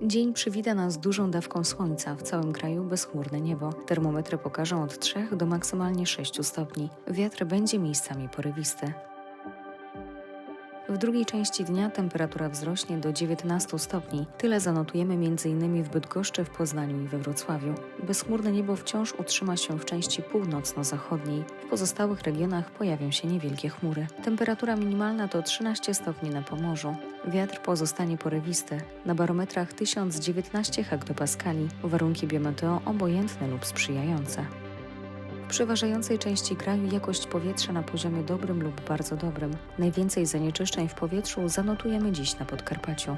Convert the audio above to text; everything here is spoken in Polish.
Dzień przywita nas dużą dawką słońca, w całym kraju bezchmurne niebo. Termometry pokażą od 3 do maksymalnie 6 stopni. Wiatr będzie miejscami porywisty. W drugiej części dnia temperatura wzrośnie do 19 stopni. Tyle zanotujemy m.in. w Bydgoszczy, w Poznaniu i we Wrocławiu. Bezchmurne niebo wciąż utrzyma się w części północno-zachodniej. W pozostałych regionach pojawią się niewielkie chmury. Temperatura minimalna to 13 stopni na Pomorzu. Wiatr pozostanie porywisty. Na barometrach 1019 hektopaskali. Warunki biometeo obojętne lub sprzyjające. W przeważającej części kraju jakość powietrza na poziomie dobrym lub bardzo dobrym. Najwięcej zanieczyszczeń w powietrzu zanotujemy dziś na Podkarpaciu.